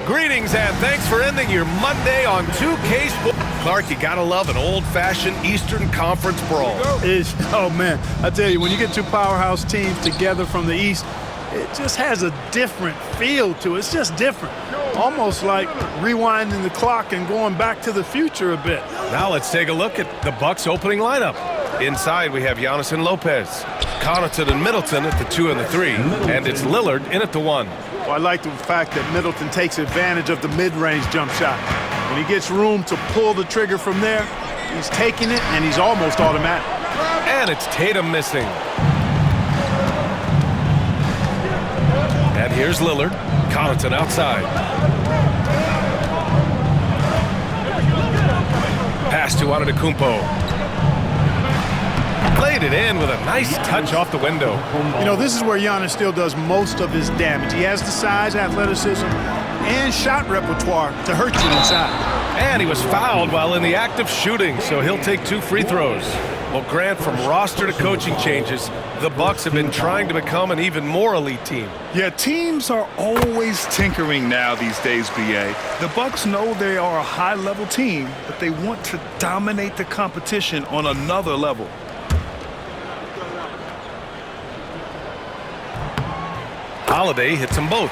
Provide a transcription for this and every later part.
Greetings and thanks for ending your Monday on 2K Sports. Clark, you gotta love an old-fashioned Eastern Conference brawl. Oh man, I tell you, when you get two powerhouse teams together from the East, it just has a different feel to it. It's just different. Almost like rewinding the clock and going back to the future a bit. Now let's take a look at the Bucks opening lineup. Inside we have Giannis and Lopez, Connaughton and Middleton at the 2 and the 3, and it's Lillard in at the 1. Well, I like the fact that Middleton takes advantage of the mid-range jump shot. When he gets room to pull the trigger from there, he's taking it and he's almost automatic. And it's Tatum missing. And here's Lillard, Connaughton outside. Pass to Antetokounmpo. Played it in with a nice touch off the window. You know, this is where Giannis still does most of his damage. He has the size, athleticism, and shot repertoire to hurt you inside. And he was fouled while in the act of shooting, so he'll take 2 free throws. Well, Grant, from roster to coaching changes, the Bucks have been trying to become an even more elite team. Yeah, teams are always tinkering now these days, B.A. The Bucks know they are a high-level team, but they want to dominate the competition on another level. Holiday hits them both.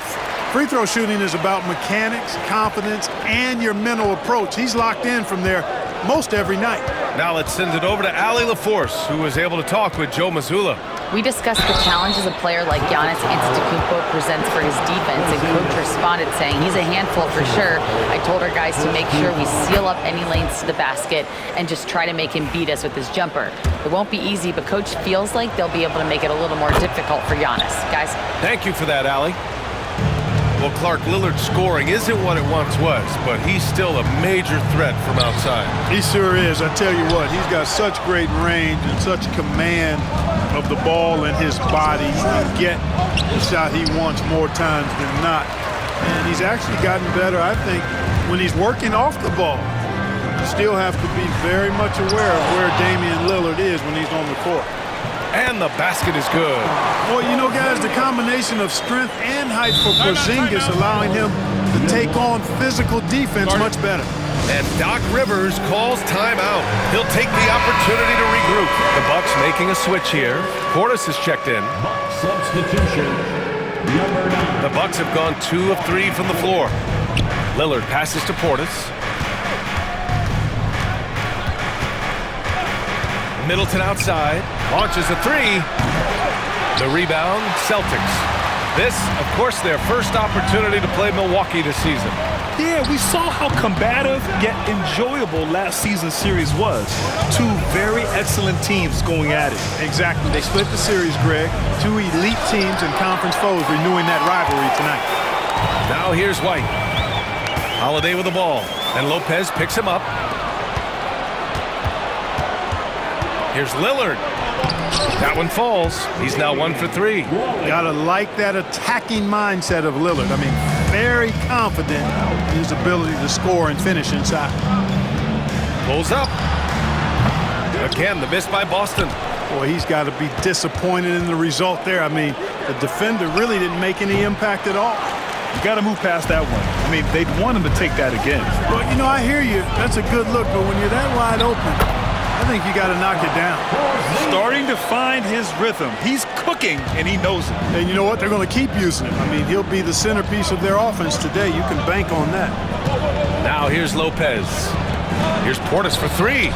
Free throw shooting is about mechanics, confidence, and your mental approach. He's locked in from there most every night. Now let's send it over to Allie LaForce, who was able to talk with Joe Mazzulla. We discussed the challenges a player like Giannis Antetokounmpo presents for his defense, and Coach responded saying he's a handful for sure. I told our guys to make sure we seal up any lanes to the basket and just try to make him beat us with his jumper. It won't be easy, but Coach feels like they'll be able to make it a little more difficult for Giannis. Guys? Thank you for that, Allie. Well, Clark, Lillard's scoring isn't what it once was, but he's still a major threat from outside. He sure is. I tell you what, he's got such great range and such command of the ball in his body. He can get the shot he wants more times than not. And he's actually gotten better, I think, when he's working off the ball. You still have to be very much aware of where Damian Lillard is when he's on the court. And the basket is good. Well, you know, guys, the combination of strength and height for Porzingis allowing him to take on physical defense much better. And Doc Rivers calls timeout. He'll take the opportunity to regroup. The Bucks making a switch here. Portis has checked in. Substitution. Number 9. The Bucks have gone 2 of 3 from the floor. Lillard passes to Portis. Middleton outside, launches a 3. The rebound, Celtics. This, of course, their first opportunity to play Milwaukee this season. Yeah, we saw how combative yet enjoyable last season's series was. 2 very excellent teams going at it. Exactly. They split the series, Greg. 2 elite teams and conference foes renewing that rivalry tonight. Now here's White. Holiday with the ball, and Lopez picks him up. Here's Lillard. That one falls. He's now 1 for 3. Gotta like that attacking mindset of Lillard. I mean, very confident in his ability to score and finish inside. Pulls up. Again, the miss by Boston. Boy, he's got to be disappointed in the result there. I mean, the defender really didn't make any impact at all. You got to move past that one. I mean, they'd want him to take that again. Well, you know, I hear you. That's a good look, but when you're that wide open, I think you got to knock it down. Starting to find his rhythm. He's cooking, and he knows it. And you know what? They're going to keep using him. I mean, he'll be the centerpiece of their offense today. You can bank on that. Now here's Lopez. Here's Portis for 3.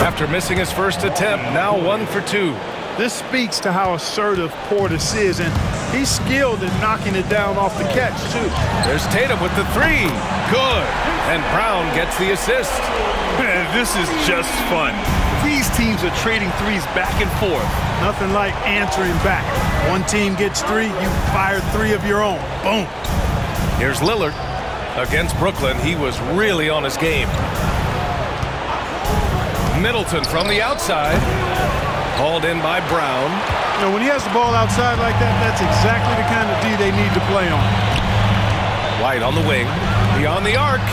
After missing his first attempt, now 1 for 2. This speaks to how assertive Portis is, and he's skilled in knocking it down off the catch, too. There's Tatum with the 3. Good. And Brown gets the assist. Man, this is just fun. These teams are trading threes back and forth. Nothing like answering back. One team gets 3, you fire 3 of your own. Boom. Here's Lillard. Against Brooklyn, he was really on his game. Middleton from the outside. Hauled in by Brown. You know, when he has the ball outside like that, that's exactly the kind of D they need to play on. White on the wing. Beyond the arc.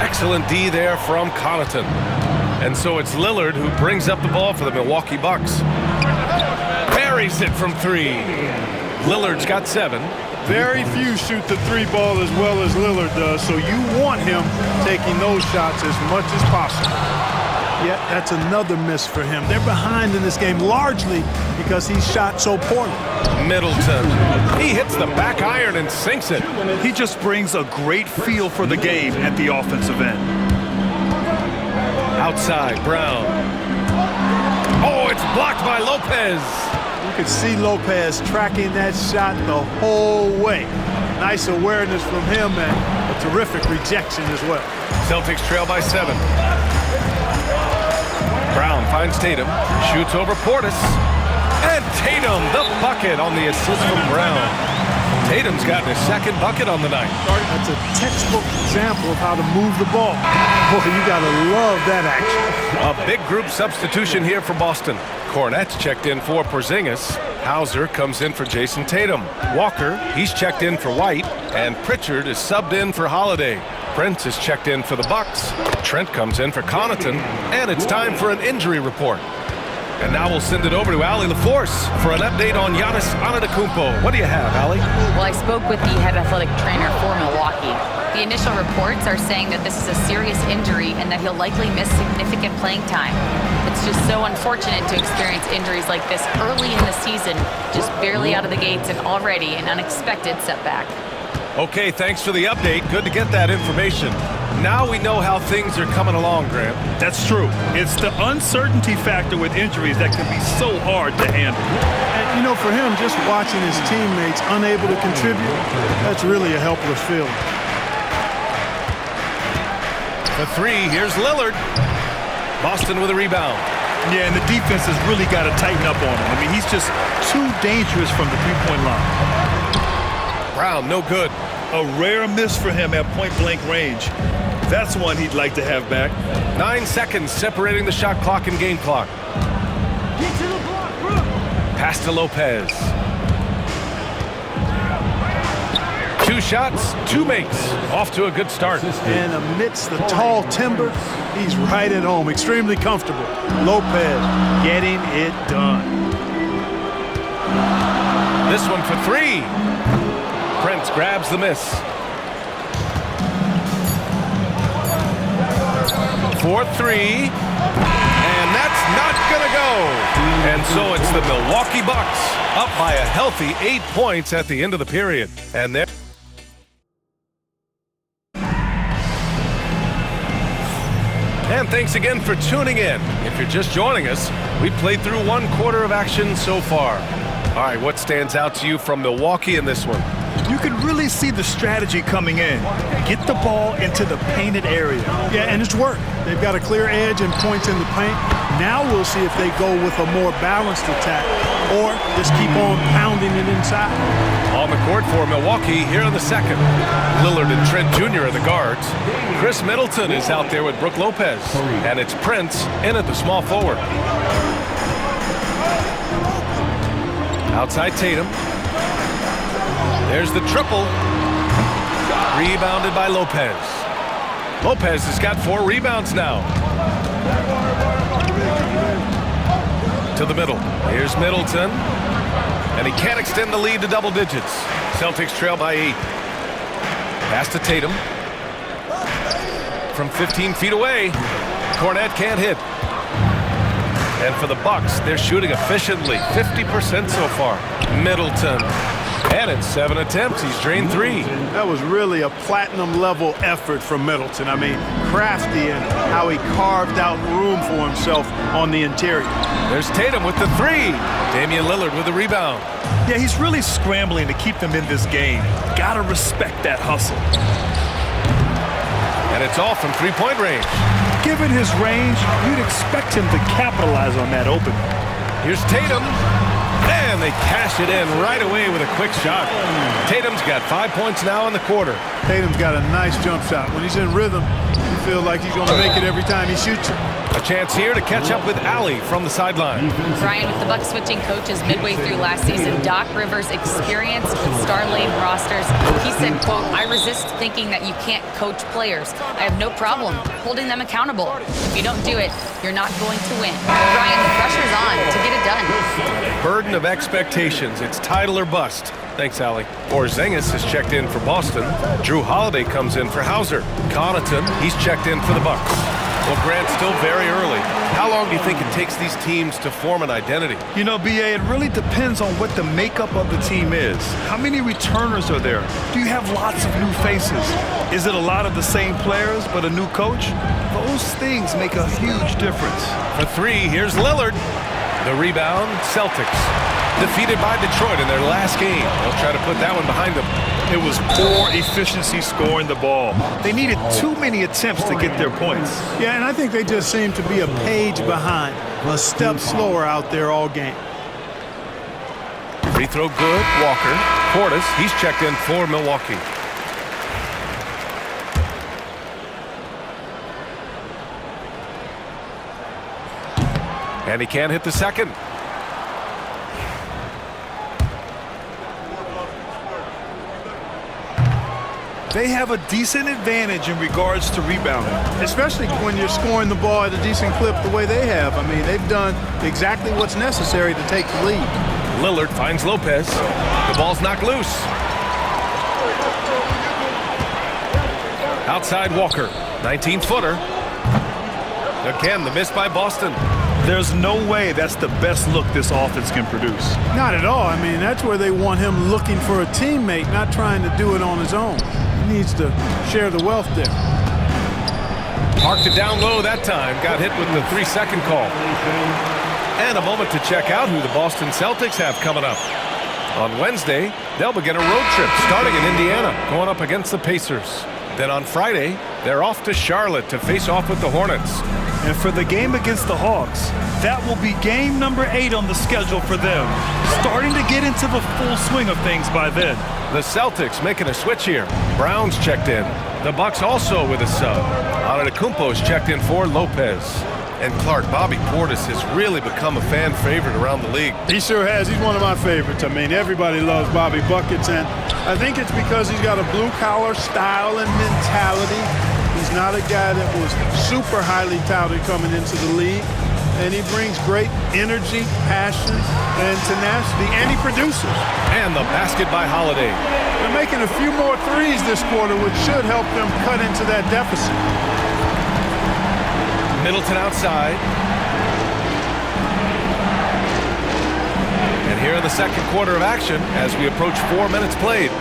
Excellent D there from Connaughton. And so it's Lillard who brings up the ball for the Milwaukee Bucks. Buries it from 3. Lillard's got 7. Very few shoot the three ball as well as Lillard does, so you want him taking those shots as much as possible. Yet that's another miss for him. They're behind in this game largely because he shot so poorly. Middleton. He hits the back iron and sinks it. He just brings a great feel for the game at the offensive end. Outside, Brown. Oh, it's blocked by Lopez. You could see Lopez tracking that shot the whole way. Nice awareness from him and a terrific rejection as well. Celtics trail by 7. Brown finds Tatum, shoots over Portis, and Tatum, the bucket on the assist from Brown. Tatum's gotten his second bucket on the night. That's a textbook example of how to move the ball. Boy, you gotta love that action. A big group substitution here for Boston. Kornet's checked in for Porzingis. Hauser comes in for Jason Tatum. Walker, he's checked in for White, and Pritchard is subbed in for Holiday. Prince is checked in for the Bucks. Trent comes in for Connaughton, and it's time for an injury report. And now we'll send it over to Allie LaForce for an update on Giannis Antetokounmpo. What do you have, Allie? Well, I spoke with the head athletic trainer for Milwaukee. The initial reports are saying that this is a serious injury and that he'll likely miss significant playing time. It's just so unfortunate to experience injuries like this early in the season, just barely out of the gates and already an unexpected setback. Okay, thanks for the update. Good to get that information. Now we know how things are coming along, Graham. That's true. It's the uncertainty factor with injuries that can be so hard to handle. And, you know, for him, just watching his teammates unable to contribute, that's really a helpless feeling. For 3, here's Lillard. Boston with a rebound. Yeah, and the defense has really got to tighten up on him. I mean, he's just too dangerous from the three-point line. Brown, no good. A rare miss for him at point-blank range. That's one he'd like to have back. 9 seconds separating the shot clock and game clock. Pass to Lopez. 2 shots, 2 makes. Off to a good start. And amidst the tall timber, he's right at home, extremely comfortable. Lopez getting it done. This one for 3. Prince grabs the miss. 4-3. And that's not gonna go. And so it's the Milwaukee Bucks up by a healthy 8 points at the end of the period. And they're And thanks again for tuning in. If you're just joining us, we played through 1 quarter of action so far. All right, what stands out to you from Milwaukee in this one? You can really see the strategy coming in. Get the ball into the painted area. Yeah, and it's worked. They've got a clear edge and points in the paint. Now we'll see if they go with a more balanced attack or just keep on pounding it inside. On the court for Milwaukee here in the second. Lillard and Trent Jr. are the guards. Chris Middleton is out there with Brook Lopez. And it's Prince in at the small forward. Outside Tatum. There's the triple. Rebounded by Lopez. Lopez has got 4 rebounds now. To the middle. Here's Middleton. And he can't extend the lead to double digits. Celtics trail by 8. Pass to Tatum. From 15 feet away. Kornet can't hit. And for the Bucks, they're shooting efficiently. 50% so far. Middleton. And in 7 attempts, he's drained 3. That was really a platinum-level effort from Middleton. I mean, crafty in how he carved out room for himself on the interior. There's Tatum with the 3. Damian Lillard with the rebound. Yeah, he's really scrambling to keep them in this game. Gotta respect that hustle. And it's off from 3-point range. Given his range, you'd expect him to capitalize on that opening. Here's Tatum. And they cash it in right away with a quick shot. Tatum's got 5 points now in the quarter. Tatum's got a nice jump shot. When he's in rhythm, you feel like he's going to make it every time he shoots it. A chance here to catch up with Allie from the sideline. Brian, with the Bucks switching coaches midway through last season, Doc Rivers' experience with star-laden rosters, he said, quote, "I resist thinking that you can't coach players. I have no problem holding them accountable. If you don't do it, you're not going to win." Brian, the pressure's on to get it done. burden of expectations. It's title or bust. Thanks, Allie. Porzingis has checked in for Boston. Drew Holiday comes in for Hauser. Connaughton, he's checked in for the Bucks. Well, Grant, still very early. How long do you think it takes these teams to form an identity? You know, B.A., it really depends on what the makeup of the team is. How many returners are there? Do you have lots of new faces? Is it a lot of the same players but a new coach? Those things make a huge difference. For three, here's Lillard. The rebound, Celtics. Defeated by Detroit in their last game. They'll try to put that one behind them. It was poor efficiency scoring the ball. They needed too many attempts to get their points. Yeah, and I think they just seem to be a page behind, a step slower out there all game. Free throw good, Walker. Portis, he's checked in for Milwaukee. And he can't hit the second. They have a decent advantage in regards to rebounding. Especially when you're scoring the ball at a decent clip the way they have. I mean, they've done exactly what's necessary to take the lead. Lillard finds Lopez. The ball's knocked loose. Outside Walker. 19-footer. Again, the miss by Boston. There's no way that's the best look this offense can produce. Not at all. I mean, that's where they want him looking for a teammate, not trying to do it on his own. He needs to share the wealth there. Marked it down low that time. Got hit with the 3-second call. And a moment to check out who the Boston Celtics have coming up. On Wednesday, they'll begin a road trip starting in Indiana, going up against the Pacers. Then on Friday, they're off to Charlotte to face off with the Hornets. And for the game against the Hawks, that will be game number 8 on the schedule for them. Starting to get into the full swing of things by then. The Celtics making a switch here. Brown's checked in. The Bucks also with a sub. Antetokounmpo's checked in for Lopez. And Clark, Bobby Portis has really become a fan favorite around the league. He sure has. He's one of my favorites. I mean, everybody loves Bobby Buckets, and I think it's because he's got a blue-collar style and mentality. He's not a guy that was super highly touted coming into the league, and he brings great energy, passion, and tenacity, and he produces. And the basket by Holiday. They're making a few more threes this quarter, which should help them cut into that deficit. Middleton outside. And here in the second quarter of action as we approach 4 minutes played.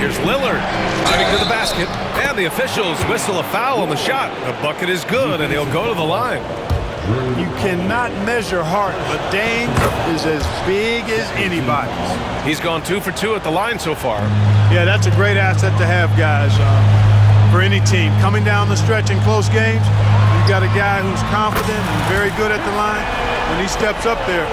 Here's Lillard driving to the basket, and the officials whistle a foul on the shot. The bucket is good, and he'll go to the line. You cannot measure heart, but Dame is as big as anybody's. He's gone 2 for 2 at the line so far. Yeah, that's a great asset to have, guys, for any team. Coming down the stretch in close games, you've got a guy who's confident and very good at the line. When he steps up there,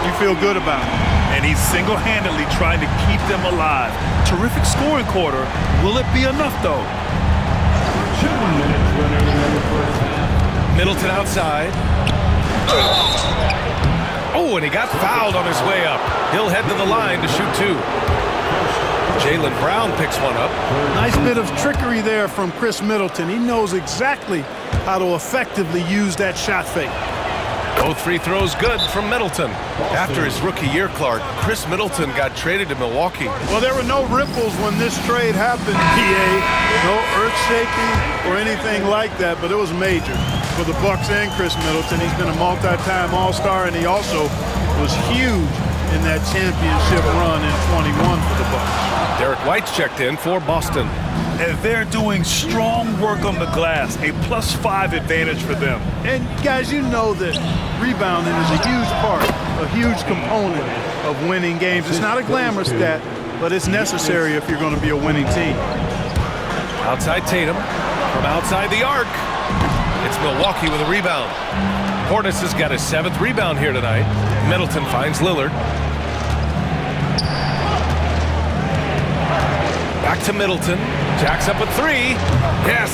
you feel good about it. And he's single-handedly trying to keep them alive. Terrific scoring quarter. Will it be enough, though? 2 minutes remaining in the first half. Middleton outside. Oh, and he got fouled on his way up. He'll head to the line to shoot 2. Jaylen Brown picks one up. Nice bit of trickery there from Chris Middleton. He knows exactly how to effectively use that shot fake. Both free throws good from Middleton. After his rookie year, Clark, Chris Middleton got traded to Milwaukee. Well, there were no ripples when this trade happened, PA. No earth-shaking or anything like that, but it was major for the Bucks and Chris Middleton. He's been a multi-time All-Star, and he also was huge in that championship run in 21 for the Bucks. Derek White's checked in for Boston. And they're doing strong work on the glass, a +5 advantage for them. And guys, you know that rebounding is a huge part, a huge component of winning games. It's not a glamorous stat, but it's necessary if you're going to be a winning team. Outside Tatum, from outside the arc. It's Milwaukee with a rebound. Portis has got his 7th rebound here tonight. Middleton finds Lillard. Back to Middleton. Jacks up a 3. Yes!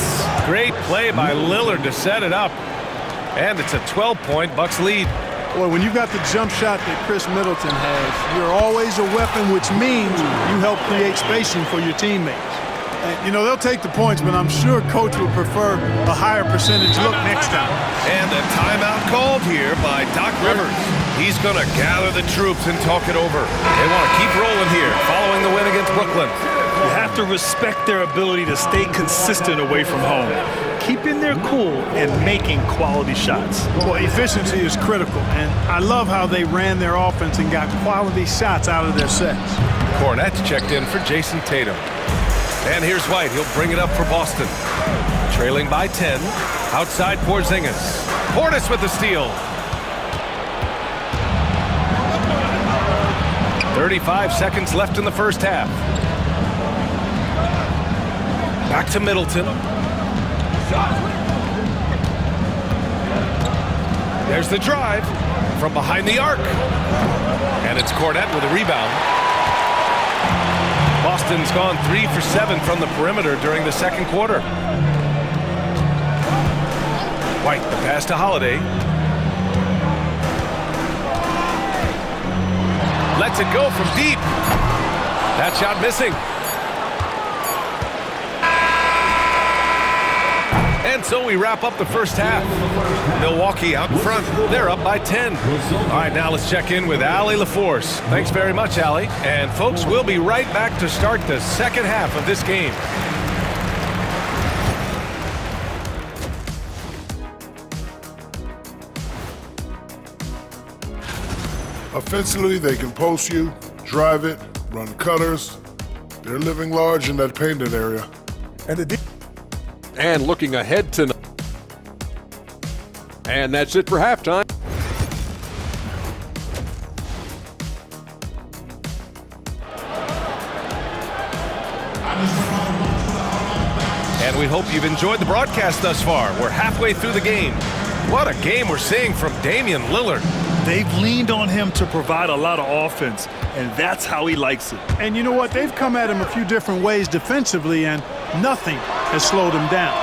Great play by Lillard to set it up. And it's a 12-point Bucks lead. Boy, when you've got the jump shot that Chris Middleton has, you're always a weapon, which means you help create spacing for your teammates. You know, they'll take the points, but I'm sure Coach would prefer a higher percentage look next time. And a timeout called here by Doc Rivers. He's going to gather the troops and talk it over. They want to keep rolling here following the win against Brooklyn. You have to respect their ability to stay consistent away from home, keeping their cool and making quality shots. Well, efficiency is critical, and I love how they ran their offense and got quality shots out of their sets. Cornette's checked in for Jason Tatum. And here's White. He'll bring it up for Boston. Trailing by 10. Outside Porzingis. Portis with the steal. 35 seconds left in the first half. Back to Middleton. There's the drive from behind the arc. And it's Cornette with a rebound. Boston's gone 3 for 7 from the perimeter during the second quarter. White, the pass to Holiday. Lets it go from deep. That shot missing. And so we wrap up the first half. Milwaukee out in front. They're up by 10. All right, now let's check in with Allie LaForce. Thanks very much, Allie. And folks, we'll be right back to start the second half of this game. Offensively, they can post you, drive it, run cutters. They're living large in that painted area. And looking ahead tonight. And that's it for halftime. And we hope you've enjoyed the broadcast thus far. We're halfway through the game. What a game we're seeing from Damian Lillard. They've leaned on him to provide a lot of offense, and that's how he likes it. And you know what? They've come at him a few different ways defensively, and nothing has slowed him down.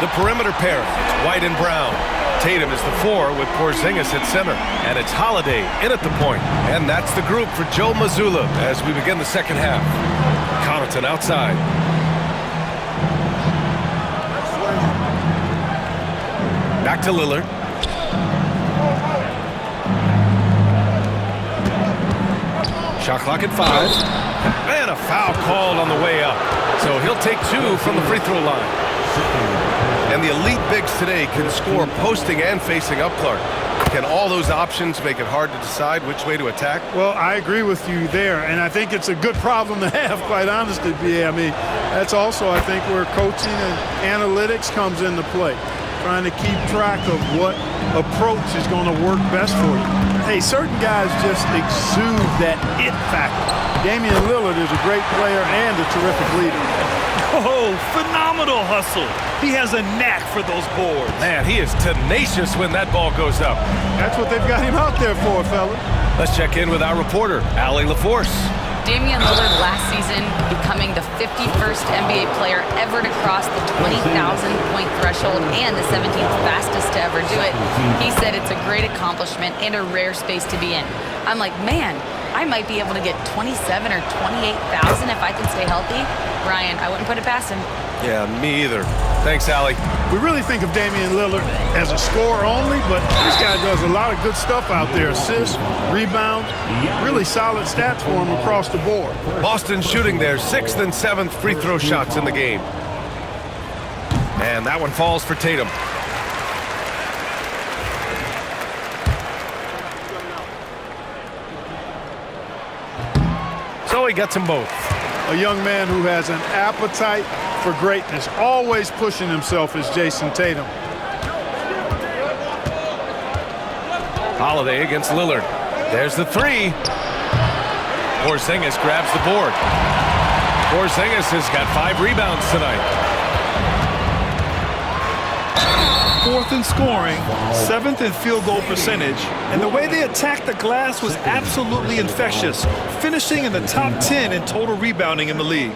The perimeter pair, it's White and Brown. Tatum is the 4 with Porzingis at center. And it's Holiday in at the point. And that's the group for Joe Mazzulla as we begin the second half. Connaughton outside. Back to Lillard. Shot clock at 5. And a foul called on the way up. So he'll take 2 from the free throw line. And the elite bigs today can score posting and facing up, Clark. Can all those options make it hard to decide which way to attack? Well, I agree with you there, and I think it's a good problem to have, quite honestly, B.A. I mean, that's also, I think, where coaching and analytics comes into play. Trying to keep track of what approach is going to work best for you. Hey, certain guys just exude that it factor. Damian Lillard is a great player and a terrific leader. Oh, phenomenal hustle. He has a knack for those boards. Man, he is tenacious when that ball goes up. That's what they've got him out there for, fella. Let's check in with our reporter, Allie LaForce. Damian Lillard last season becoming the 51st NBA player ever to cross the 20,000-point threshold and the 17th fastest to ever do it. He said it's a great accomplishment and a rare space to be in. I'm like, man, I might be able to get 27 or 28,000 if I can stay healthy. Ryan, I wouldn't put it past him. Yeah, me either. Thanks, Allie. We really think of Damian Lillard as a scorer only, but this guy does a lot of good stuff out there. Assists, rebounds, really solid stats for him across the board. Boston shooting their 6th and 7th free throw shots in the game. And that one falls for Tatum. So he gets them both. A young man who has an appetite for greatness, always pushing himself, is Jason Tatum. Holiday against Lillard. There's the 3. Porzingis grabs the board. Porzingis has got 5 rebounds tonight. 4th in scoring, 7th in field goal percentage, and the way they attacked the glass was absolutely infectious, finishing in the top 10 in total rebounding in the league.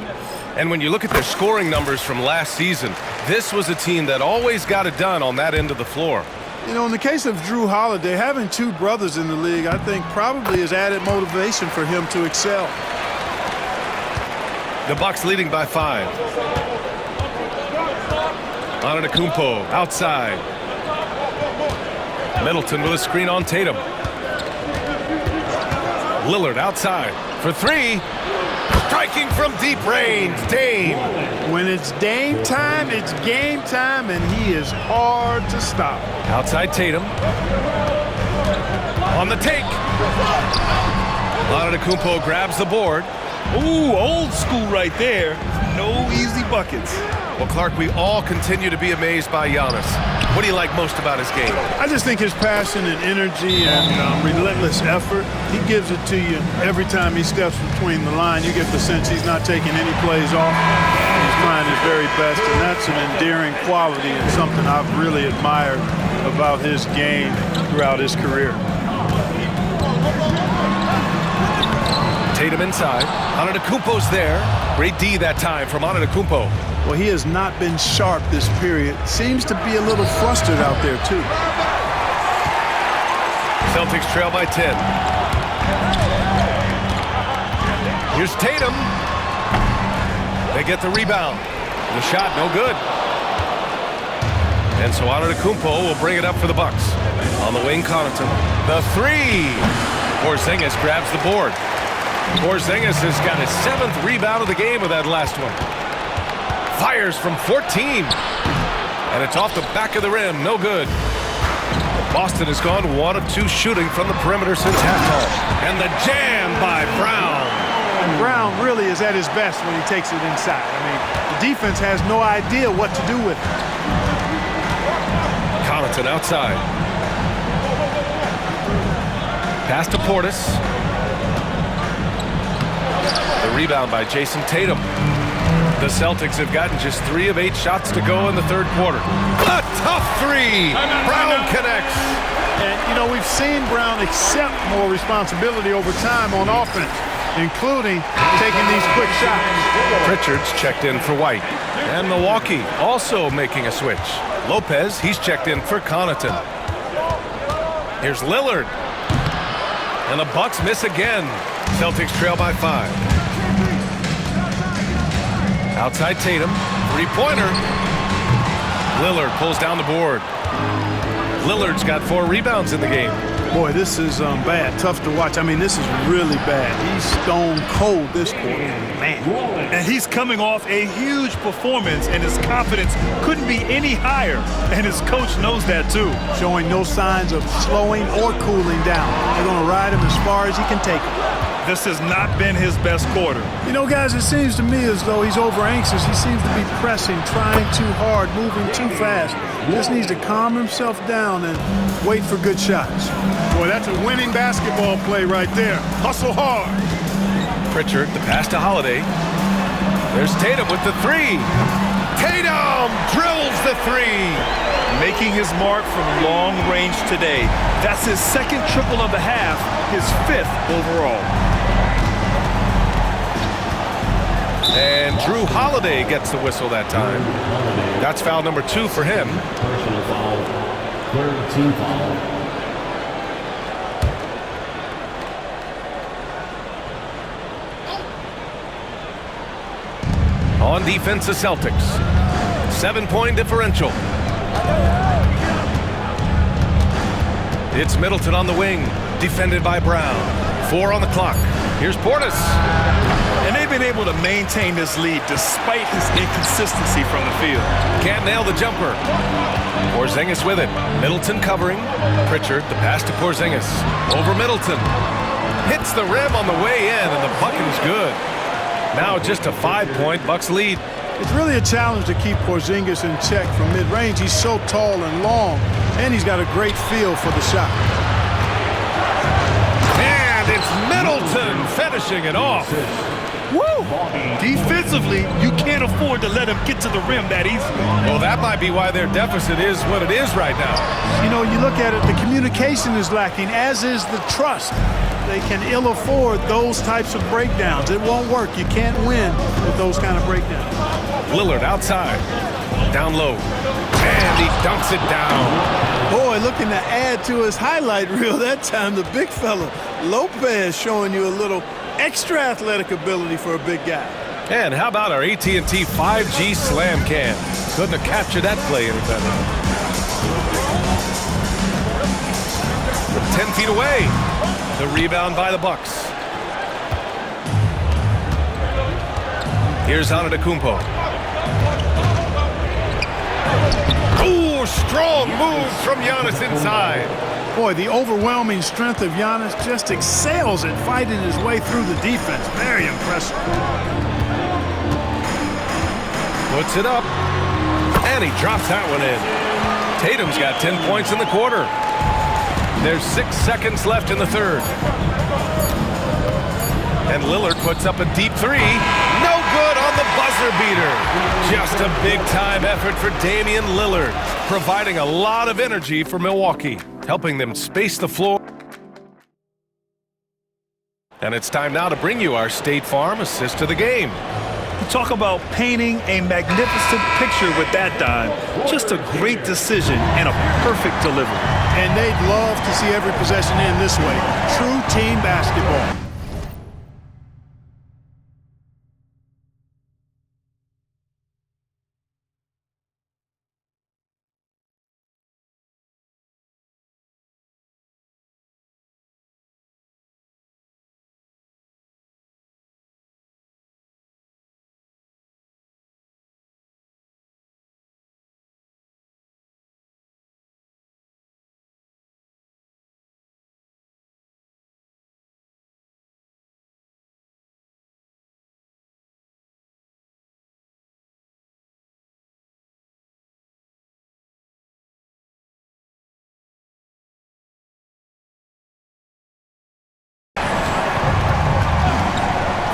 And when you look at their scoring numbers from last season, this was a team that always got it done on that end of the floor. You know, in the case of Jrue Holiday, having 2 brothers in the league, I think probably is added motivation for him to excel. The Bucks leading by 5. Antetokounmpo outside. Middleton with a screen on Tatum. Lillard outside for three. Striking from deep range, Dame. When it's Dame time, it's game time, and he is hard to stop. Outside Tatum. On the take. Antetokounmpo grabs the board. Ooh, old school right there. No easy buckets. Well, Clark, we all continue to be amazed by Giannis. What do you like most about his game? I just think his passion and energy and relentless effort, he gives it to you every time he steps between the line. You get the sense he's not taking any plays off. He's trying his very best, and that's an endearing quality and something I've really admired about his game throughout his career. Tatum inside. Antetokounmpo's there. Great D that time from Antetokounmpo. Well, he has not been sharp this period. Seems to be a little flustered out there, too. Celtics trail by 10. Here's Tatum. They get the rebound. The shot, no good. And so Antetokounmpo will bring it up for the Bucks. On the wing, Connaughton. The three. Porzingis grabs the board. Porzingis has got his 7th rebound of the game with that last one. Fires from 14. And it's off the back of the rim. No good. Boston has gone 1 of 2 shooting from the perimeter since halftime. And the jam by Brown. And Brown really is at his best when he takes it inside. I mean, the defense has no idea what to do with it. Connaughton outside. Pass to Portis. The rebound by Jason Tatum. The Celtics have gotten just 3 of 8 shots to go in the third quarter. A tough three. Brown connects. And, you know, we've seen Brown accept more responsibility over time on offense, including taking these quick shots. Pritchard's checked in for White. And Milwaukee also making a switch. Lopez, he's checked in for Connaughton. Here's Lillard. And the Bucks miss again. Celtics trail by 5. Outside Tatum, three-pointer. Lillard pulls down the board. Lillard's got 4 rebounds in the game. Boy, this is bad, tough to watch. I mean, this is really bad. He's stone cold this quarter, man. And he's coming off a huge performance, and his confidence couldn't be any higher. And his coach knows that too. Showing no signs of slowing or cooling down. They're going to ride him as far as he can take him. This has not been his best quarter. You know, guys, it seems to me as though he's over-anxious. He seems to be pressing, trying too hard, moving too fast. Just needs to calm himself down and wait for good shots. Boy, that's a winning basketball play right there. Hustle hard. Pritchard, the pass to Holiday. There's Tatum with the three. Tatum drills the three. Making his mark from long range today. That's his 2nd triple of the half, his 5th overall. And Drew Holiday gets the whistle that time. That's foul number 2 for him. Personal foul. 3rd team foul. On defense, the Celtics. 7-point differential. It's Middleton on the wing, defended by Brown. 4 on the clock. Here's Portis. And they've been able to maintain this lead despite his inconsistency from the field. Can't nail the jumper. Porzingis with it. Middleton covering. Pritchard, the pass to Porzingis. Over Middleton. Hits the rim on the way in, and the bucket is good. Now just a 5-point Bucks lead. It's really a challenge to keep Porzingis in check from mid-range. He's so tall and long, and he's got a great feel for the shot. And it's Middleton finishing it off. Woo! Defensively, you can't afford to let him get to the rim that easily. Well, that might be why their deficit is what it is right now. You know, you look at it, the communication is lacking, as is the trust. They can ill afford those types of breakdowns. It won't work. You can't win with those kind of breakdowns. Lillard outside. Down low. And he dunks it down. Boy, looking to add to his highlight reel that time, the big fella. Lopez showing you a little extra athletic ability for a big guy. And how about our AT&T 5G Slam Cam? Couldn't have captured that play any better. From 10 feet away. The rebound by the Bucks. Here's Antetokounmpo. Ooh, strong move from Giannis inside. Boy, the overwhelming strength of Giannis just excels at fighting his way through the defense. Very impressive. Puts it up, and he drops that one in. Tatum's got 10 points in the quarter. There's 6 seconds left in the third. And Lillard puts up a deep three. No good on the buzzer beater. Just a big-time effort for Damian Lillard, providing a lot of energy for Milwaukee, helping them space the floor. And it's time now to bring you our State Farm assist of the game. Talk about painting a magnificent picture with that dime. Just a great decision and a perfect delivery. And they'd love to see every possession end this way. True team basketball.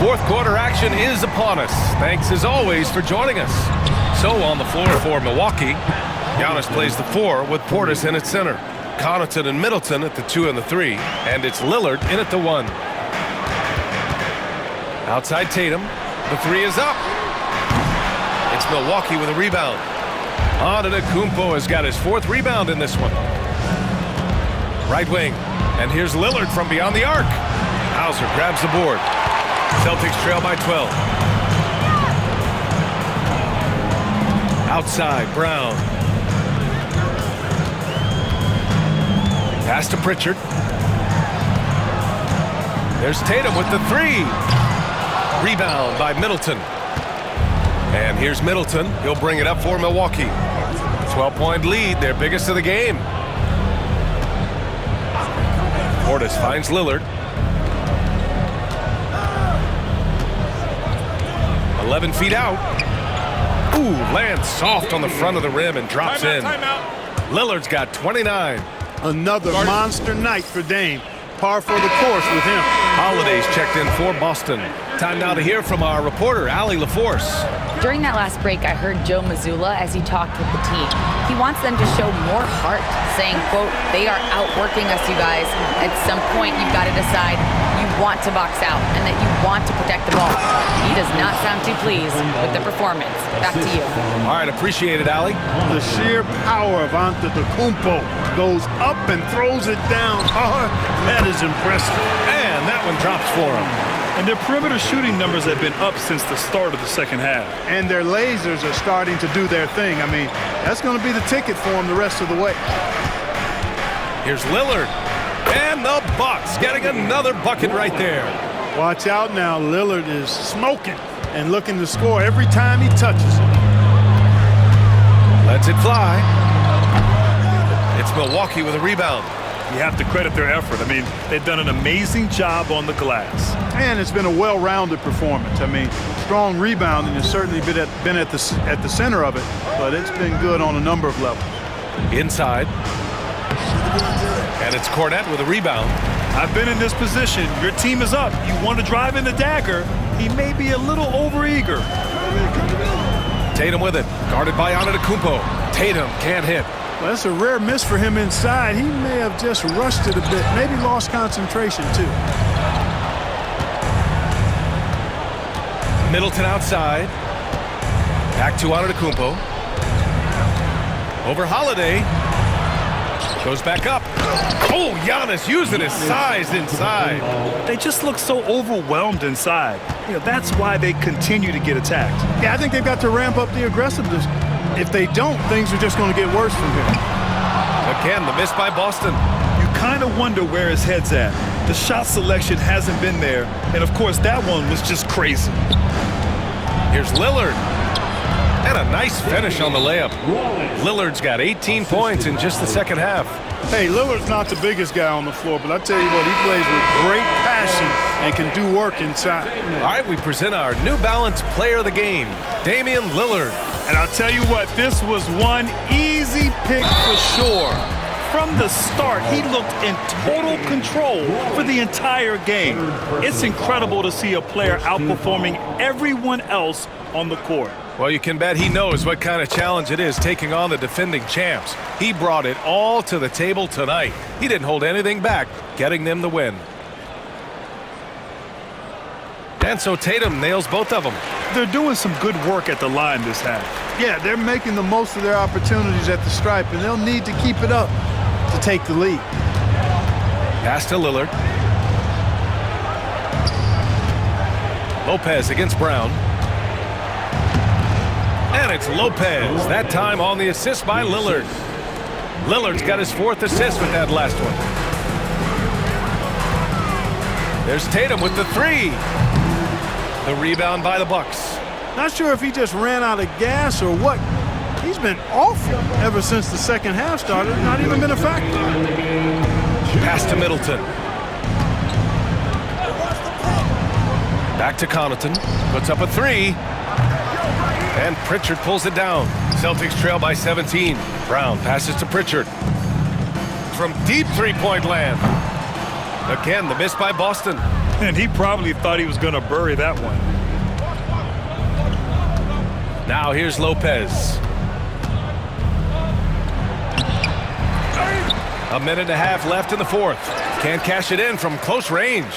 Fourth quarter action is upon us. Thanks as always for joining us. So on the floor for Milwaukee, Giannis plays the 4 with Portis in at center. Connaughton and Middleton at the 2 and the 3. And it's Lillard in at the 1. Outside Tatum. The 3 is up. It's Milwaukee with a rebound. Antetokounmpo has got his 4th rebound in this one. Right wing. And here's Lillard from beyond the arc. Hauser grabs the board. Celtics trail by 12. Outside, Brown. Pass to Pritchard. There's Tatum with the 3. Rebound by Middleton. And here's Middleton. He'll bring it up for Milwaukee. 12-point lead, their biggest of the game. Portis finds Lillard. 11 feet out. Ooh, lands soft on the front of the rim and drops in. Lillard's got 29. Another monster night for Dame. Par for the course with him. Holiday's checked in for Boston. Time now to hear from our reporter, Allie LaForce. During that last break, I heard Joe Mazzulla as he talked with the team. He wants them to show more heart, saying, quote, "They are outworking us, you guys. At some point, you've got to decide you want to box out and that you want to protect the ball." He does not sound too pleased with the performance. Back to you. All right, appreciate it, Allie. The sheer power of Antetokounmpo goes up and throws it down hard. That is impressive. And that one drops for him. And their perimeter shooting numbers have been up since the start of the second half. And their lasers are starting to do their thing. I mean, that's going to be the ticket for them the rest of the way. Here's Lillard. And the Bucks getting another bucket right there. Watch out now. Lillard is smoking and looking to score every time he touches it. Lets it fly. It's Milwaukee with a rebound. You have to credit their effort. I mean, they've done an amazing job on the glass. And it's been a well-rounded performance. I mean, strong rebounding has certainly been at the center of it, but it's been good on a number of levels. Inside. And it's Cornette with a rebound. I've been in this position. Your team is up. You want to drive in the dagger. He may be a little overeager. Tatum with it. Guarded by Antetokounmpo. Tatum can't hit. Well, that's a rare miss for him inside. He may have just rushed it a bit, maybe lost concentration too. Middleton outside. Back to Antetokounmpo. Over Holiday. Goes back up. Oh, Giannis using his size inside. They just look so overwhelmed inside. That's why they continue to get attacked. Yeah, I think they've got to ramp up the aggressiveness. If they don't, things are just going to get worse from here. Again, the miss by Boston. You kind of wonder where his head's at. The shot selection hasn't been there, and of course that one was just crazy. Here's Lillard. And a nice finish on the layup. Lillard's got 18 points in just the second half. Hey, Lillard's not the biggest guy on the floor, but I tell you what, he plays with great passion and can do work inside. All right, we present our New Balance Player of the Game, Damian Lillard. And I'll tell you what, this was one easy pick for sure. From the start, he looked in total control for the entire game. It's incredible to see a player outperforming everyone else on the court. Well, you can bet he knows what kind of challenge it is taking on the defending champs. He brought it all to the table tonight. He didn't hold anything back, getting them the win. And so Tatum nails both of them. They're doing some good work at the line this half. Yeah, they're making the most of their opportunities at the stripe, and they'll need to keep it up to take the lead. Pass to Lillard. Lopez against Brown. And it's Lopez, that time on the assist by Lillard. Lillard's got his 4th assist with that last one. There's Tatum with the 3. The rebound by the Bucks. Not sure if he just ran out of gas or what. He's been awful ever since the second half started. Not even been a factor. Pass to Middleton. Back to Connaughton. Puts up a 3. And Pritchard pulls it down. Celtics trail by 17. Brown passes to Pritchard. From deep three-point land. Again, the miss by Boston. And he probably thought he was going to bury that one. Now here's Lopez. A minute and a half left in the 4th. Can't cash it in from close range.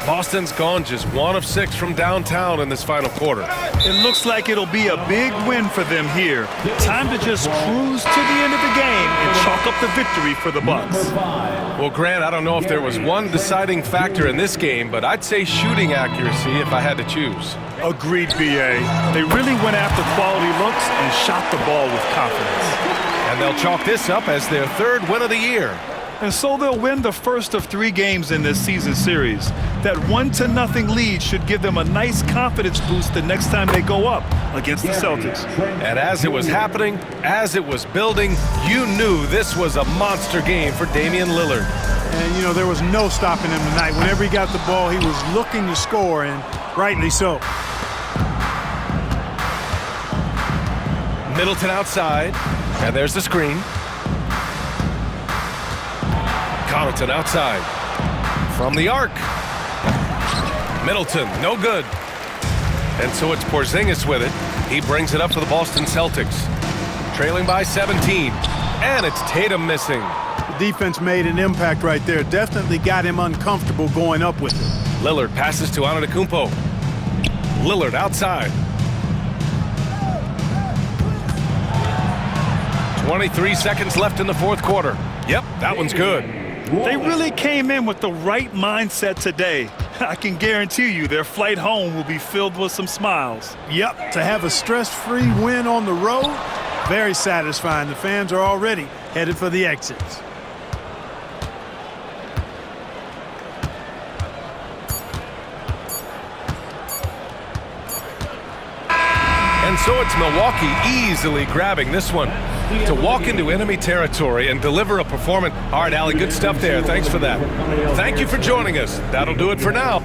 Boston's gone just 1 of 6 from downtown in this final quarter. It looks like it'll be a big win for them here. Time to just cruise to the end of the game and chalk up the victory for the Bucks. Well, Grant, I don't know if there was one deciding factor in this game, but I'd say shooting accuracy if I had to choose. Agreed, B.A. They really went after quality looks and shot the ball with confidence. And they'll chalk this up as their 3rd win of the year. And so they'll win the first of 3 games in this season series. That 1-0 lead should give them a nice confidence boost the next time they go up against the Celtics. And as it was happening, as it was building, you knew this was a monster game for Damian Lillard. And, there was no stopping him tonight. Whenever he got the ball, he was looking to score, and rightly so. Middleton outside, and there's the screen. Connaughton outside. From the arc. Middleton, no good. And so it's Porzingis with it. He brings it up for the Boston Celtics. Trailing by 17. And it's Tatum missing. The defense made an impact right there. Definitely got him uncomfortable going up with it. Lillard passes to Antetokounmpo. Lillard outside. 23 seconds left in the 4th quarter. Yep, that one's good. They really came in with the right mindset today. I can guarantee you their flight home will be filled with some smiles. Yep, to have a stress-free win on the road, very satisfying. The fans are already headed for the exits. And so it's Milwaukee easily grabbing this one. To walk into enemy territory and deliver a performance. All right, Allie, good stuff there. Thanks for that. Thank you for joining us. That'll do it for now.